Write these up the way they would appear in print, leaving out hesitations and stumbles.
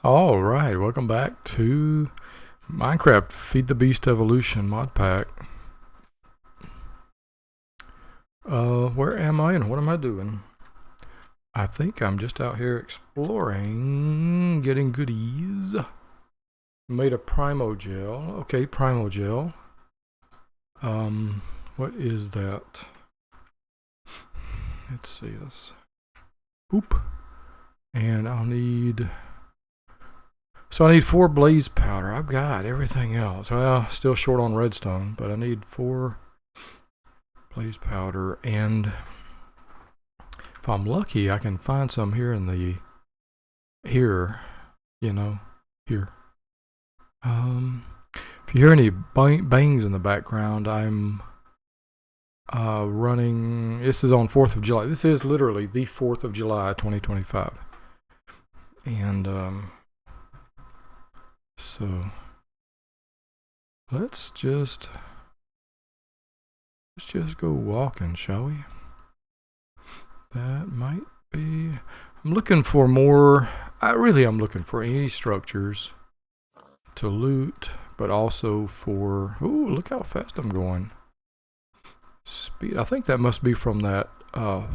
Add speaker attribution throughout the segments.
Speaker 1: All right, welcome back to Minecraft Feed the Beast Evolution mod pack. Where am I and what am I doing? I think I'm just out here exploring, getting goodies. Made a primogel. Okay, primogel. What is that? Let's see. Boop. And I'll need. So I need 4 blaze powder. I've got everything else. Well, still short on redstone, but I need 4 blaze powder, and if I'm lucky, I can find some here in the here. If you hear any bangs in the background, I'm running. This is on 4th of July. This is literally the 4th of July, 2025, and so let's just go walking, shall we? That might be. I'm looking for more. I'm looking for any structures to loot, but also for. Ooh, look how fast I'm going. Speed. I think that must be from that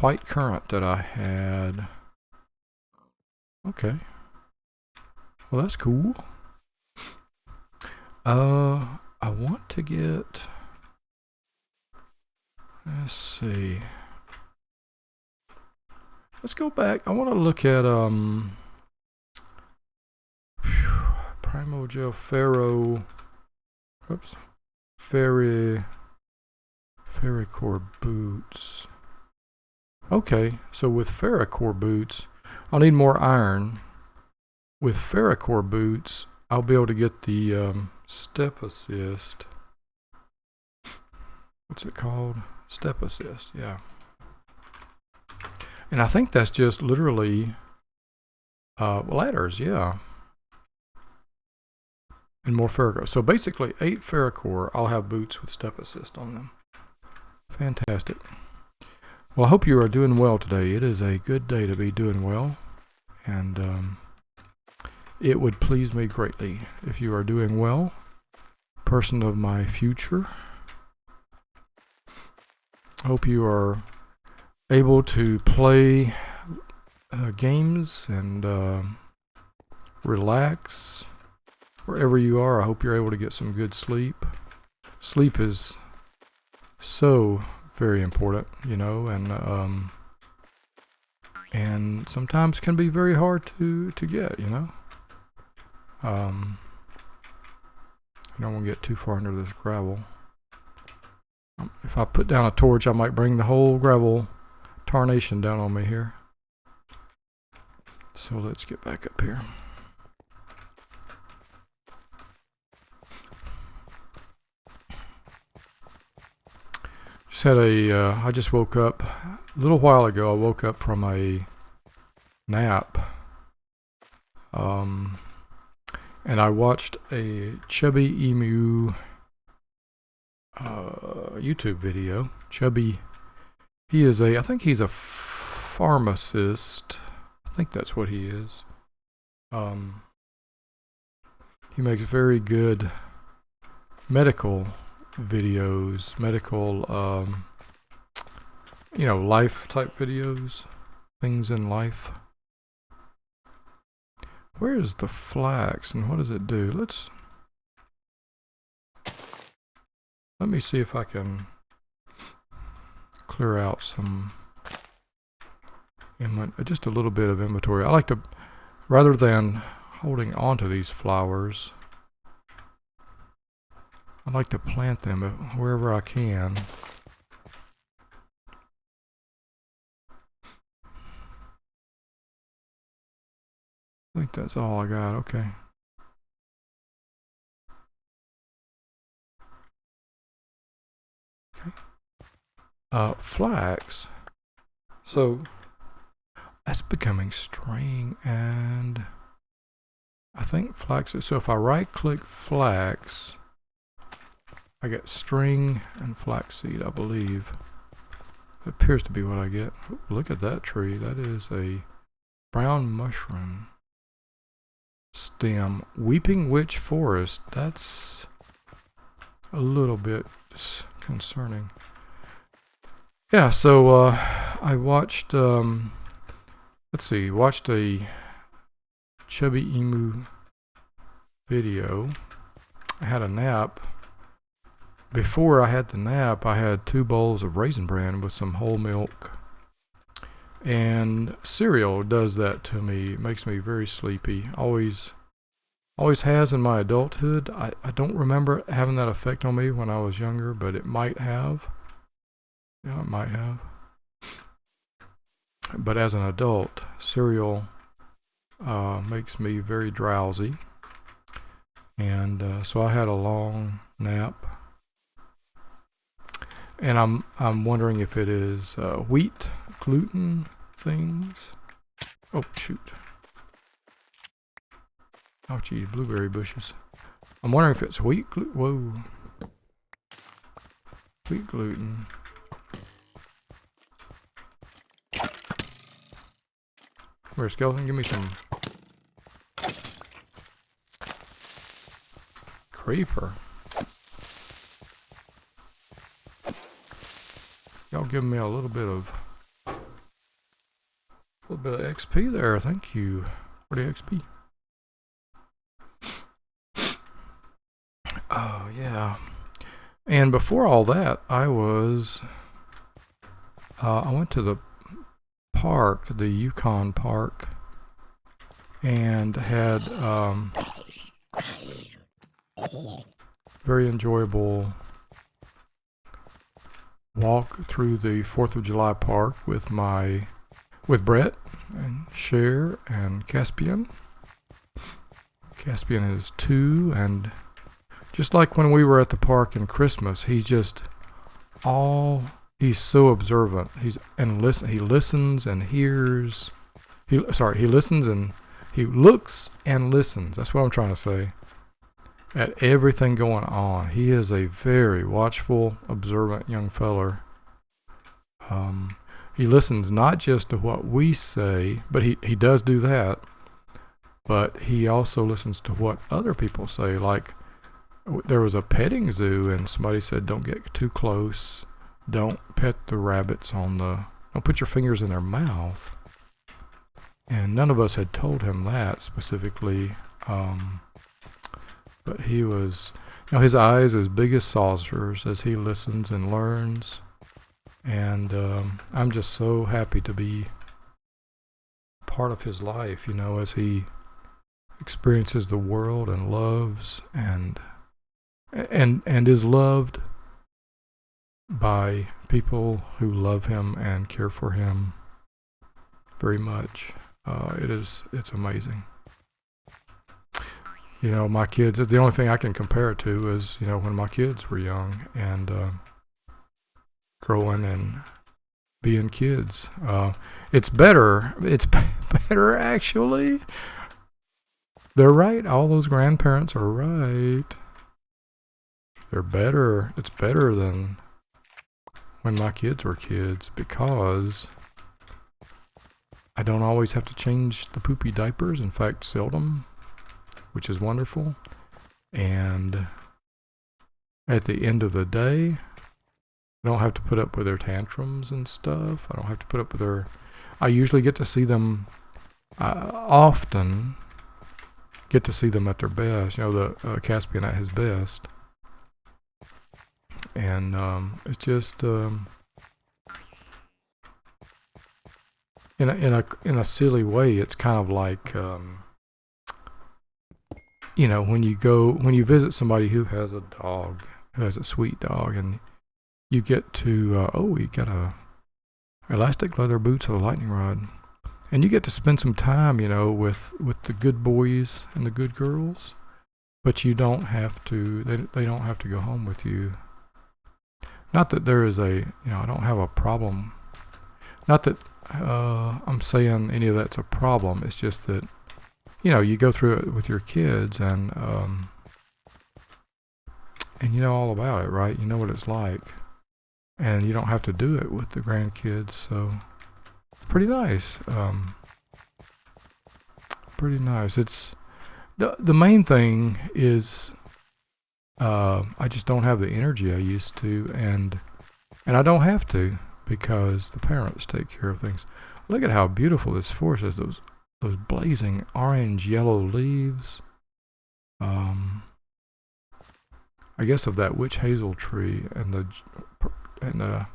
Speaker 1: white current that I had. Okay. Well, that's cool. I want to get. Let's see. Let's go back. I want to look at primogel ferro. Oops. Ferricore boots. Okay, so with ferricore boots, I'll need more iron. With ferricore boots, I'll be able to get the step assist. What's it called? Step assist, yeah. And I think that's just literally ladders, yeah. And more ferricore. So basically 8 ferricore, I'll have boots with step assist on them. Fantastic. Well, I hope you are doing well today. It is a good day to be doing well. And it would please me greatly if you are doing well. Person of my future. Hope you are able to play games and relax wherever you are. I hope you're able to get some good sleep. Sleep is so very important, and sometimes can be very hard to get, I don't want to get too far under this gravel. If I put down a torch, I might bring the whole gravel tarnation down on me here. So let's get back up here. I just woke up a little while ago. I woke up from a nap. And I watched a Chubby Emu YouTube video. Chubby, I think he's a pharmacist. I think that's what he is. He makes very good medical videos, life type videos, things in life. Where is the flax and what does it do? Let me see if I can clear out just a little bit of inventory. I like to, rather than holding onto these flowers, I like to plant them wherever I can. I think that's all I got. Okay. Flax. So that's becoming string, and I think flax is, so if I right click flax, I get string and flaxseed, I believe. That appears to be what I get. Ooh, look at that tree. That is a brown mushroom. stem. Weeping Witch Forest. That's a little bit concerning. Yeah, so I watched, watched a Chubby Emu video. I had a nap. Before I had the nap, I had 2 bowls of Raisin Bran with some whole milk. And cereal does that to me. It makes me very sleepy. Always has in my adulthood. I don't remember having that effect on me when I was younger, but it might have. Yeah, it might have. But as an adult, cereal makes me very drowsy. And so I had a long nap. And I'm wondering if it is wheat, gluten things. Oh, shoot. Oh, gee, blueberry bushes. I'm wondering if it's wheat gluten. Whoa. Wheat gluten. Come here, skeleton. Give me some. Creeper. Y'all giving me a little bit of XP there. Thank you for the XP. Oh yeah. And before all that, I went to the park, the Yukon Park, and had very enjoyable walk through the 4th of July park with Brett and Cher and Caspian. Caspian is 2, and just like when we were at the park in Christmas, he's so observant. He listens and hears. He listens and he looks and listens. That's what I'm trying to say. At everything going on. He is a very watchful, observant young feller. He listens not just to what we say, but he does do that, but he also listens to what other people say. Like, there was a petting zoo and somebody said, don't get too close, don't pet the rabbits don't put your fingers in their mouth. And none of us had told him that specifically. But he was, his eyes as big as saucers as he listens and learns. And I'm just so happy to be part of his life, as he experiences the world and loves and is loved by people who love him and care for him very much. It's amazing. My kids, the only thing I can compare it to is, when my kids were young and growing and being kids. It's better actually. They're right. All those grandparents are right. They're better. It's better than when my kids were kids because I don't always have to change the poopy diapers. In fact, seldom. Which is wonderful. And at the end of the day, I don't have to put up with their tantrums and stuff. I don't have to put up with I usually get to see them, often get to see them at their best. The Caspian at his best. And it's just in a silly way, it's kind of like when you visit somebody who has a dog, who has a sweet dog, and you get to, you got a elastic leather boots with a lightning rod, and you get to spend some time, with the good boys and the good girls, but you don't have to, they don't have to go home with you. Not that there is I don't have a problem. Not that I'm saying any of that's a problem. It's just that, you go through it with your kids and you know all about it, right? You know what it's like. And you don't have to do it with the grandkids, so it's pretty nice. Pretty nice. The main thing is I just don't have the energy I used to, and I don't have to because the parents take care of things. Look at how beautiful this forest is. Those blazing orange yellow leaves. I guess of that witch hazel tree and the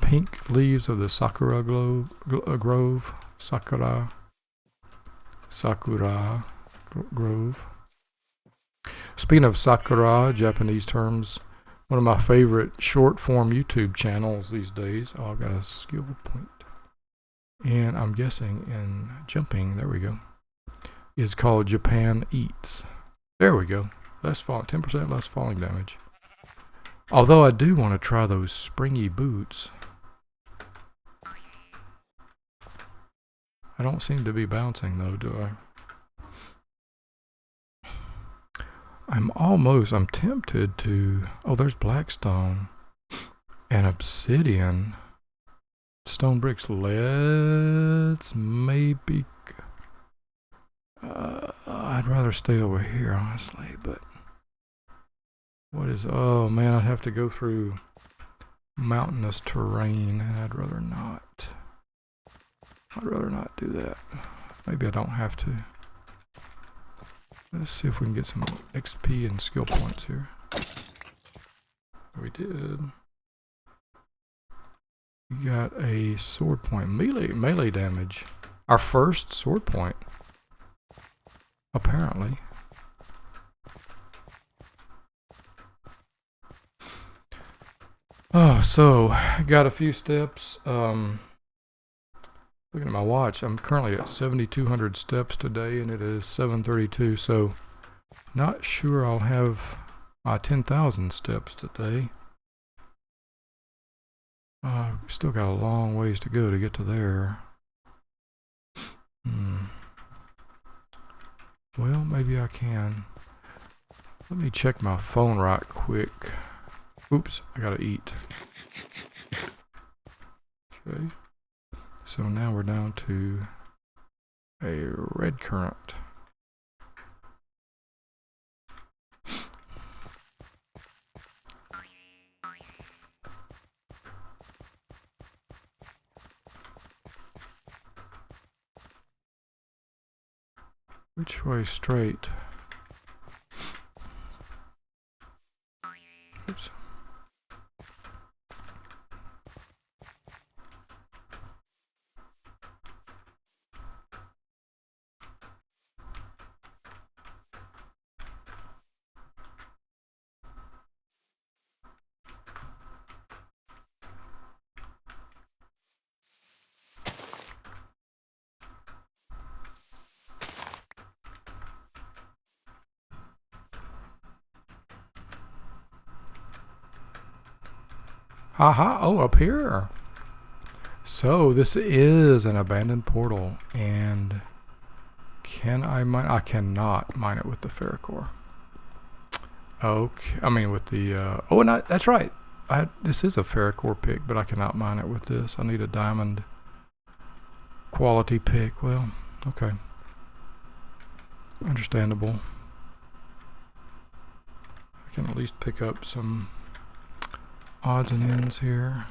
Speaker 1: pink leaves of the sakura grove. Sakura grove. Speaking of sakura, Japanese terms, one of my favorite short form YouTube channels these days. Oh, I've got a skill point. And I'm guessing in jumping, there we go, is called Japan Eats. There we go. 10% less falling damage. Although I do want to try those springy boots. I don't seem to be bouncing though, do I? I'm tempted to, oh, there's blackstone and obsidian. Stone bricks, let's maybe, I'd rather stay over here honestly, but oh man, I'd have to go through mountainous terrain and I'd rather not do that. Maybe I don't have to. Let's see if we can get some XP and skill points here. We did. We got a sword point. Melee damage. Our first sword point. Apparently. Oh, so I got a few steps. Looking at my watch, I'm currently at 7,200 steps today, and it is 7:32. So, not sure I'll have my 10,000 steps today. Still got a long ways to go to get to there. Well, maybe I can. Let me check my phone right quick. Oops, I gotta eat. Okay. So now we're down to a red currant. Which way straight? Oops. Haha, oh, up here. So this is an abandoned portal, and can I mine? I cannot mine it with the ferrocore. Okay, I mean with the, oh, and that's right. This is a ferrocore pick, but I cannot mine it with this. I need a diamond quality pick. Well, okay. Understandable. I can at least pick up some odds and ends here.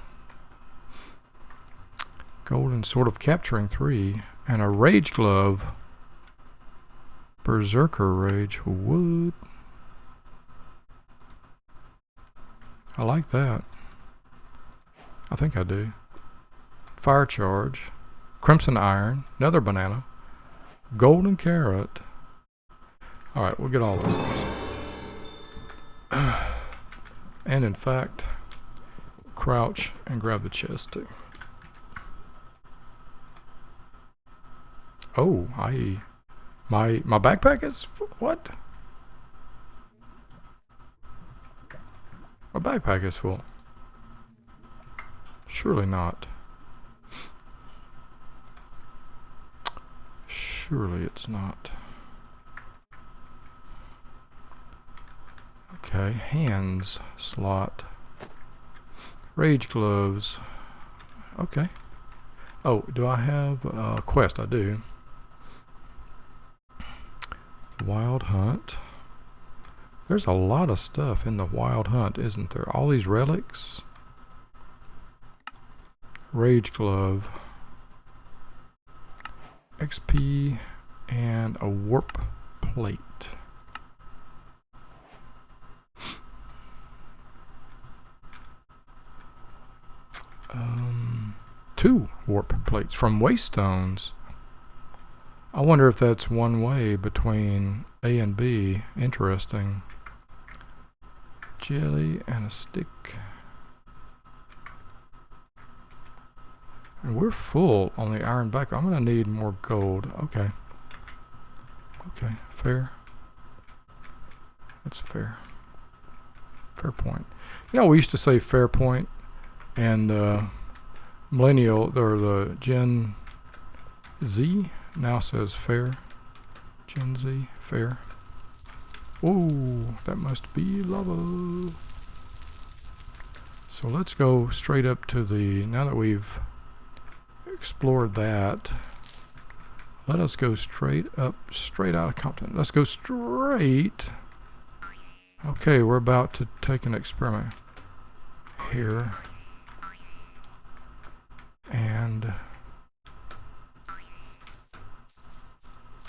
Speaker 1: Golden Sword of Capturing 3 and a Rage Glove. Berserker Rage. Wood. I like that. I think I do. Fire Charge. Crimson Iron. Another banana. Golden Carrot. Alright, we'll get all those things. And in fact, crouch and grab the chest too. Oh, my backpack is what? My backpack is full. Surely not. Surely it's not. Okay, hands slot. Rage gloves. Okay. Oh, do I have a quest? I do. Wild Hunt. There's a lot of stuff in the Wild Hunt, isn't there? All these relics. Rage Glove. XP and a warp plate. Two warp plates from Waystones. I wonder if that's one way between A and B. Interesting. Jelly and a stick. And we're full on the iron back. I'm going to need more gold. Okay. Okay, fair. That's fair. Fair point. You know, we used to say fair point, and millennial, or the Gen Z now says fair. Gen Z, fair. Oh, that must be lava. So let's go straight up to the, now that we've explored that, let us go straight up, straight out of Compton. Let's go straight. Okay, we're about to take an experiment here. And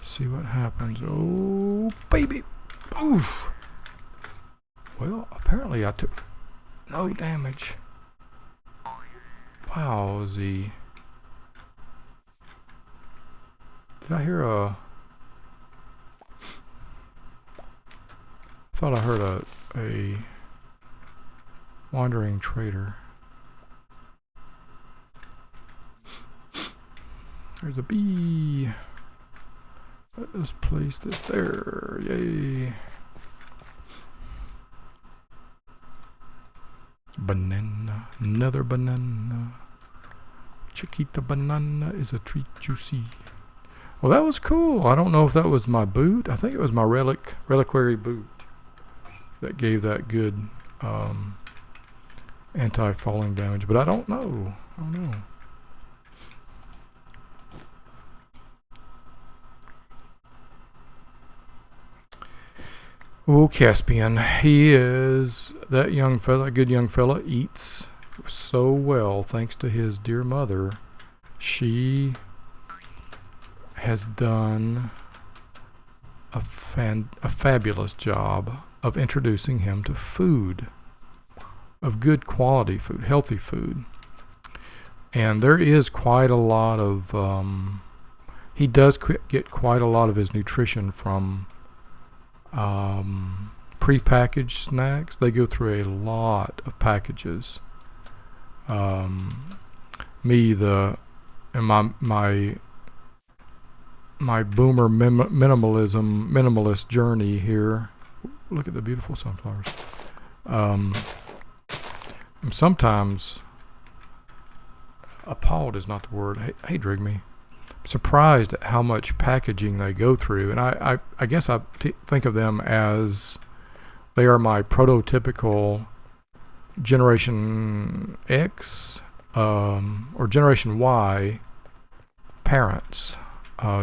Speaker 1: see what happens. Oh, baby. Oof. Well, apparently I took no damage. Wowzy. Did I hear a... thought I heard a wandering trader. There's a bee. Let us place this there. Yay. Banana. Another banana. Chiquita banana is a treat you see. Well, that was cool. I don't know if that was my boot. I think it was my reliquary boot that gave that good anti-falling damage. But I don't know. I don't know. Oh, Caspian. He is, that young fella, good young fella, eats so well thanks to his dear mother. She has done a fabulous job of introducing him to food, of good quality food, healthy food. And there is quite a lot of, he does get quite a lot of his nutrition from pre-packaged snacks. They go through a lot of packages. My boomer minimalist journey here. Look at the beautiful sunflowers. I'm sometimes appalled is not the word. Hey, Drigme. Surprised at how much packaging they go through, and I guess I think of them as they are my prototypical Generation X or Generation Y parents,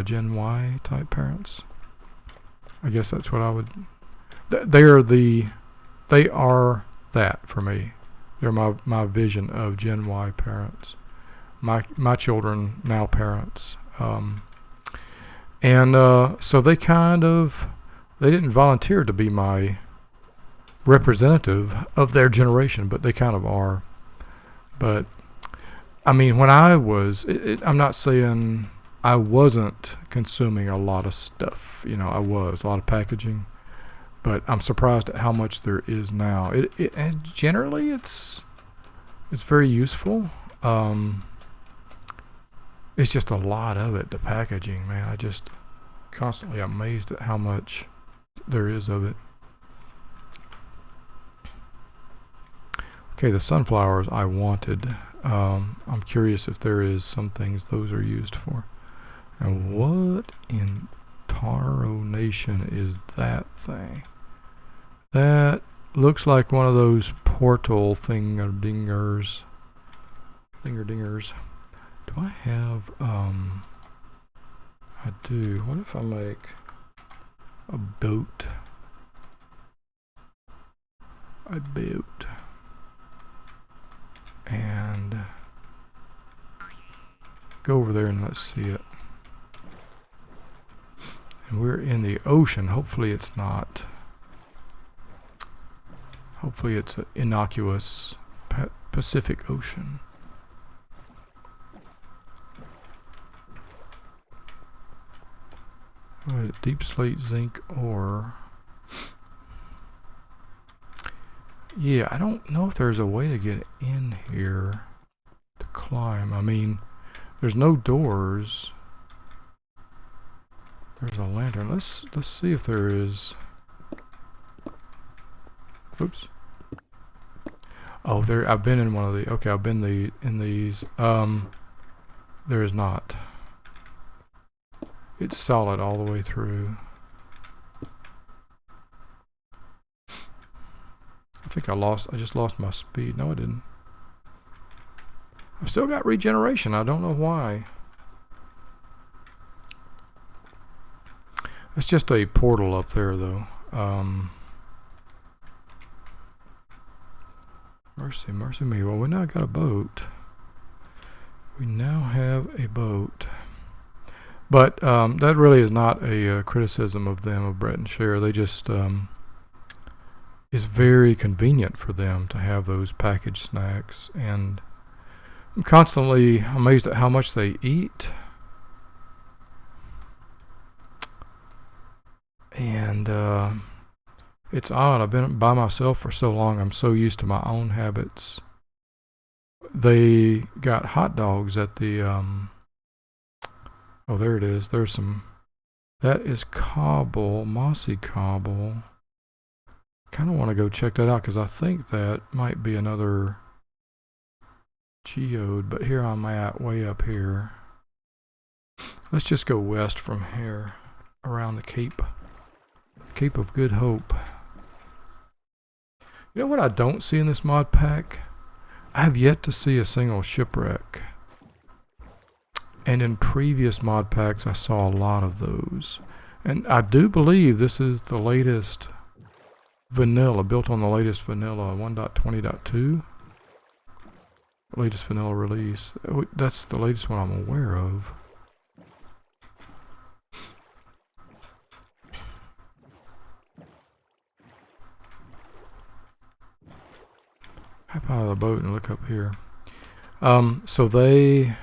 Speaker 1: Gen Y type parents. I guess that's what I would. They are that for me. They're my vision of Gen Y parents. My children now parents. So they didn't volunteer to be my representative of their generation, but they kind of are. But I mean, when I was, I'm not saying I wasn't consuming a lot of stuff. You know, I was a lot of packaging, but I'm surprised at how much there is now. And generally it's very useful. It's just a lot of it, the packaging, man. I just constantly amazed at how much there is of it. Okay, the sunflowers I wanted. I'm curious if there is some things those are used for. And what in Taro Nation is that thing? That looks like one of those portal dingers. Do I have, I do. What if I make a boat. And go over there and let's see it. And we're in the ocean. Hopefully it's not. Hopefully it's an innocuous Pacific Ocean. What is it? Deep slate zinc ore. Yeah, I don't know if there's a way to get in here to climb. I mean, there's no doors. There's a lantern. Let's see if there is. Oops. Oh, there. I've been in one of the. Okay, I've been in these. There is not. It's solid all the way through. I think I just lost my speed. No, I didn't. I've still got regeneration. I don't know why. It's just a portal up there, though. Mercy me. Well, we now got a boat. We now have a boat. But that really is not a criticism of them, of Brett and Cher. They just... it's very convenient for them to have those packaged snacks, and I'm constantly amazed at how much they eat. And it's odd. I've been by myself for so long. I'm so used to my own habits. They got hot dogs at the oh, there it is. There's some. That is cobble, mossy cobble. Kind of want to go check that out because I think that might be another geode, but here I'm at, way up here. Let's just go west from here, around the Cape of Good Hope. You know what I don't see in this mod pack? I have yet to see a single shipwreck. And in previous mod packs I saw a lot of those. And I do believe this is the latest vanilla, built on the latest vanilla 1.20.2. Latest vanilla release. That's the latest one I'm aware of. Hop out of the boat and look up here. So they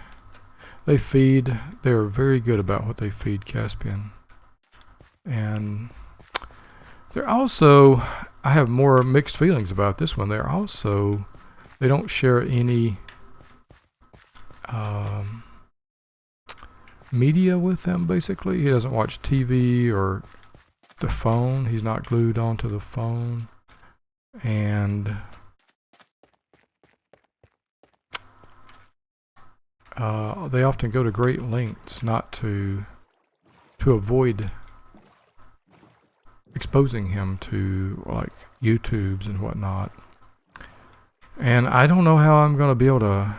Speaker 1: feed. They're very good about what they feed Caspian, and they're also. I have more mixed feelings about this one. They're also. They don't share any media with them. Basically, he doesn't watch TV or the phone. He's not glued onto the phone, and they often go to great lengths not to avoid exposing him to like YouTubes and whatnot. And I don't know how I'm going to be able to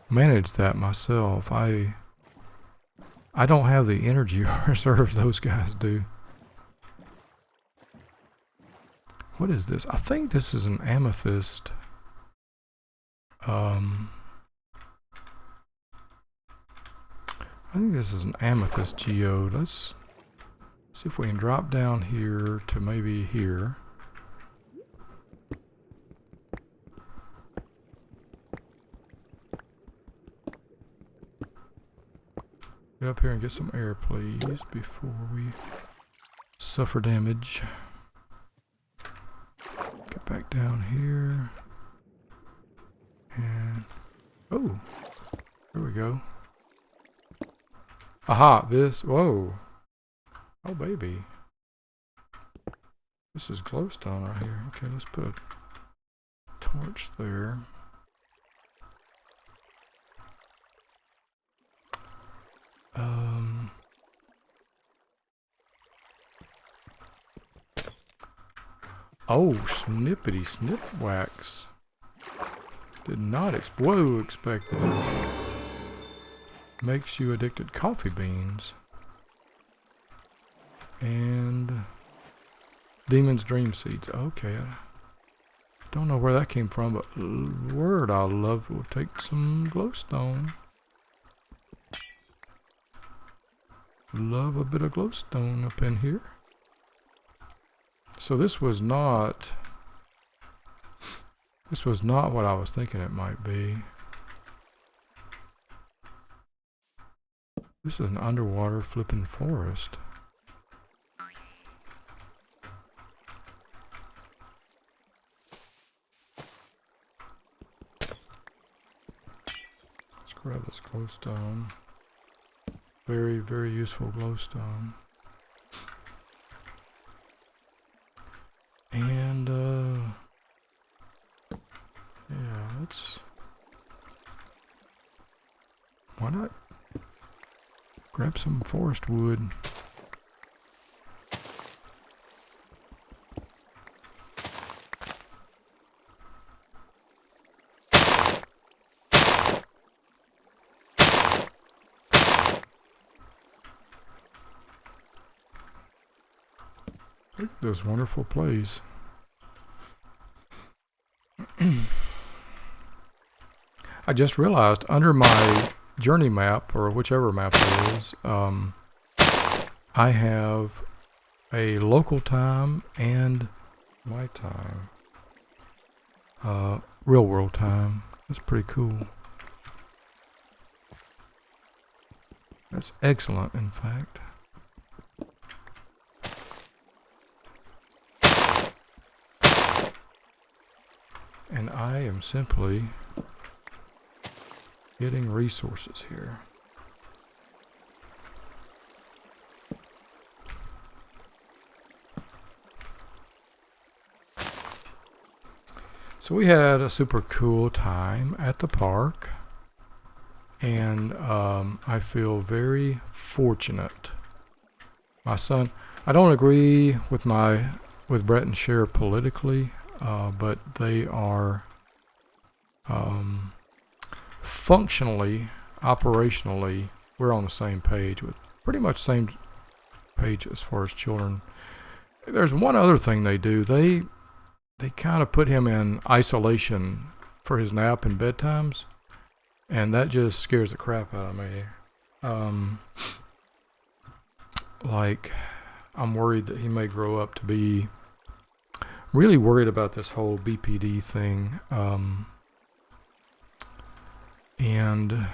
Speaker 1: manage that myself. I don't have the energy reserves those guys do. What is this? I think this is an amethyst. I think this is an amethyst geode. Let's see if we can drop down here to maybe here. Get up here and get some air, please, before we suffer damage. Get back down here. And oh, there we go. Aha, this, whoa. Oh baby. This is glowstone right here. Okay, let's put a torch there. Oh, snippity snip wax. Did not expect this. Makes you addicted. Coffee beans. And Demon's Dream Seeds. Okay. I don't know where that came from, but word I love. We'll take some glowstone. Love a bit of glowstone up in here. So this was not what I was thinking it might be. This is an underwater flipping forest. Let's grab this glowstone. Very, very useful glowstone. And yeah, why not grab some forest wood? Look at this wonderful place. I just realized under my journey map, or whichever map it is, I have a local time and my time. Real world time. That's pretty cool. That's excellent, in fact. And I am simply getting resources here. So we had a super cool time at the park, and I feel very fortunate. My son, I don't agree with Brett and Cher politically, but they are functionally, operationally, we're on the same page, with pretty much same page as far as children. There's one other thing they do. They kind of put him in isolation for his nap and bedtimes, and that just scares the crap out of me. Like, I'm worried that he may grow up to be really worried about this whole BPD thing. And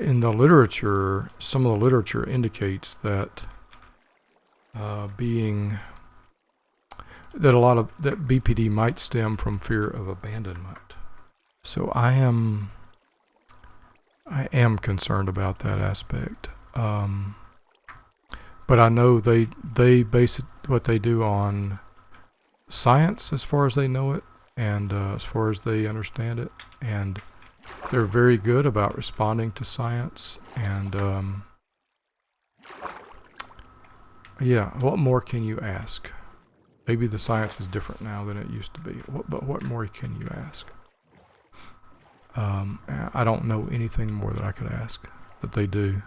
Speaker 1: in the literature, some of the literature indicates that that BPD might stem from fear of abandonment. So I am concerned about that aspect. But I know they base what they do on science as far as they know it, and as far as they understand it, and they're very good about responding to science. And yeah, what more can you ask? Maybe the science is different now than it used to be, but what more can you ask? I don't know anything more that I could ask that they do.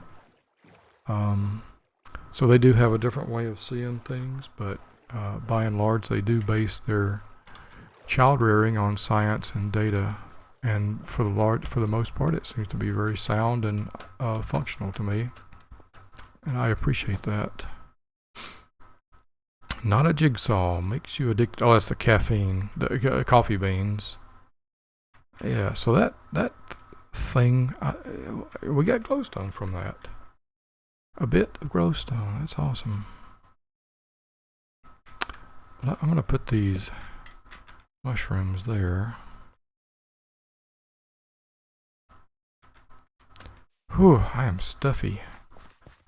Speaker 1: So they do have a different way of seeing things, but by and large they do base their child rearing on science and data, and for the most part it seems to be very sound and functional to me, and I appreciate that. Not a jigsaw, makes you addicted. Oh, that's the caffeine, the coffee beans. Yeah, so that thing, we got glowstone from that. A bit of glowstone, that's awesome. I'm going to put these mushrooms there. Whew, I am stuffy.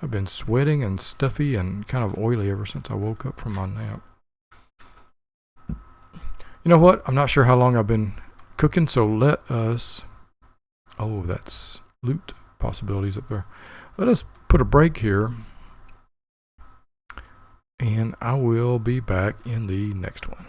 Speaker 1: I've been sweating and stuffy and kind of oily ever since I woke up from my nap. You know what? I'm not sure how long I've been cooking, so let us... Oh, that's loot possibilities up there. Let us put a break here, and I will be back in the next one.